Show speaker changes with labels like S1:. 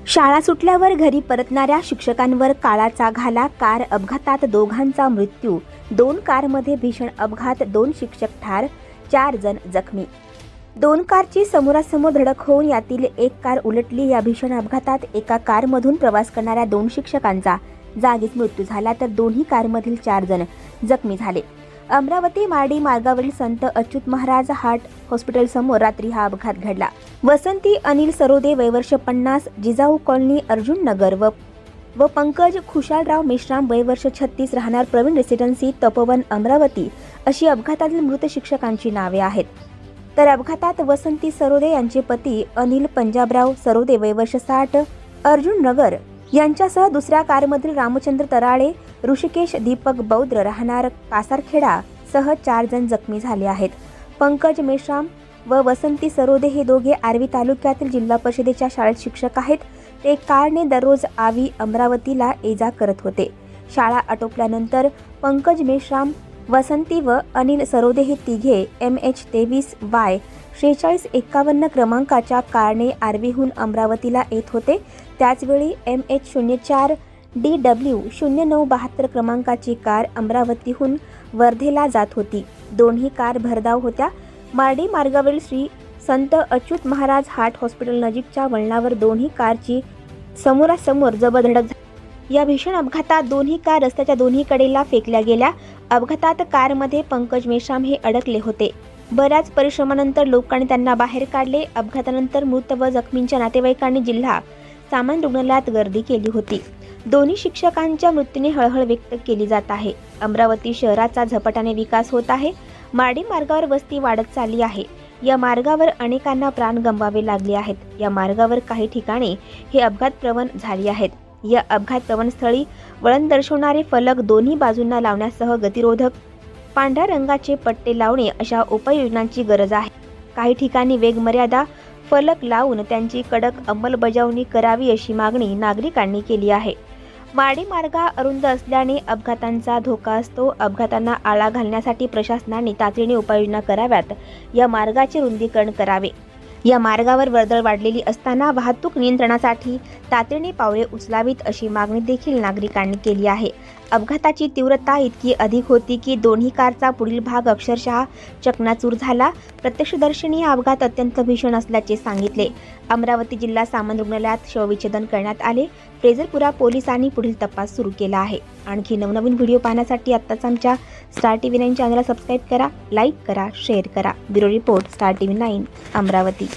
S1: शाळा सुटल्यावर घरी परतणाऱ्या शिक्षकांवर काळाचा घाला. कार अपघातात दोघांचा मृत्यू. 2 कारमध्ये भीषण अपघात, 2 शिक्षक ठार, 4 जण जखमी. 2 कारची समोरासमोर धडक होऊन यातील एक कार उलटली. या भीषण अपघातात एका कारमधून प्रवास करणाऱ्या 2 शिक्षकांचा जागीच मृत्यू झाला, तर दोन्ही कारमधील 4 जण जखमी झाले. अमरावती मार्डी मार्गावरील संत अच्युत महाराज हार्ट हॉस्पिटल समोर रात्री हा अपघात घडला. वसंती अनिल सरोदे वय वर्ष 50, जिजाऊ कॉलनी अर्जुन नगर व पंकज खुशालराव मेश्राम वय वर्ष 36 राहणार प्रवीण रेसिडेन्सी तपोवन अमरावती अशी अपघातातील मृत शिक्षकांची नावे आहेत. तर अपघातात वसंती सरोदे यांचे पती अनिल पंजाबराव सरोदे वय वर्ष 60 अर्जुन नगर यांच्यासह दुसऱ्या कारमधील रामचंद्र तराळे, ऋषिकेश दीपक बौद्ध राहणार कासारखेडा सह 4 जण जखमी झाले आहेत. पंकज मेश्राम व वसंती सरोदे हे दोघे आर्वी तालुक्यातील जिल्हा परिषदेच्या शाळेत शिक्षक आहेत. ते कारने दररोज आवी अमरावतीला ये-जा करत होते. शाळा आटोपल्यानंतर पंकज मेश्राम, वसंती व अनिल सरोदे हे तिघे MH23Y 4651 क्रमांकाच्या कारने आर्वीहून अमरावतीला येत होते. त्याचवेळी MH04 DW 0972 क्रमांकाची कार अमरावतीहून वर्धेला जात होती. दोन्ही कार भरधाव होत्या. मार्डी मार्गावरील श्री संत अच्युत महाराज हार्ट हॉस्पिटल नजीकच्या वळणावर दोन्ही कारची समोरासमोर जबर धडक झाली. या भीषण अपघातात दोन्ही कार रस्त्याच्या दोन्ही कडेला फेकल्या गेल्या. अपघातात कारमध्ये पंकज मेश्राम हे अडकले होते. बऱ्याच परिश्रमानंतर लोकांनी त्यांना बाहेर काढले. अपघातानंतर मृत व जखमींच्या नातेवाईकांनी जिल्हा सामान्य रुग्णालयात गर्दी केली होती. दोन्ही शिक्षकांच्या मृत्यूने हळहळ व्यक्त केली जात आहे. अमरावती शहराचा झपाट्याने विकास होत आहे. मार्डी मार्गावर वस्ती वाढत चालली आहे. या मार्गावर अनेकांना प्राण गमवावे लागले आहेत. या मार्गावर काही ठिकाणी हे अपघात प्रवण झाली आहेत. या अपघात प्रवण स्थळी वळण दर्शवणारे फलक दोन्ही बाजूंना लावण्यासह गतिरोधक पांढऱ्या रंगाचे पट्टे लावणे अशा उपाययोजनांची गरज आहे. काही ठिकाणी वेगमर्यादा फलक लावून त्यांची कडक अंमलबजावणी करावी अशी मागणी नागरिकांनी केली आहे. मार्डी मार्ग अरुंद असल्याने अपघातांचा धोका असतो. अपघातांना आळा घालण्यासाठी प्रशासनाने तातडीने उपाययोजना कराव्यात. या मार्गाचे रुंदीकरण करावे. या मार्गावर वर्दळ वाढलेली असताना वाहतूक नियंत्रणासाठी तातडीने पावले उचलावीत अशी मागणी देखील नागरिकांनी केली आहे. अपघाताची तीव्रता इतकी अधिक होती की दोन्ही कारचा पुढील भाग अक्षरशः चकनाचूर झाला. प्रत्यक्षदर्शींनी हा अपघात अत्यंत भीषण असल्याचे सांगितले. अमरावती जिल्हा सामान्य रुग्णालयात शवविच्छेदन करण्यात आले. फ्रेझरपुरा पोलिसांनी पुढील तपास सुरू केला आहे. आणखी नवनवीन व्हिडिओ पाहण्यासाठी आत्ताच आमच्या स्टार TV 9 चॅनलला सबस्क्राईब करा, लाईक करा, शेअर करा. Bureau report, star TV 9 Amravati.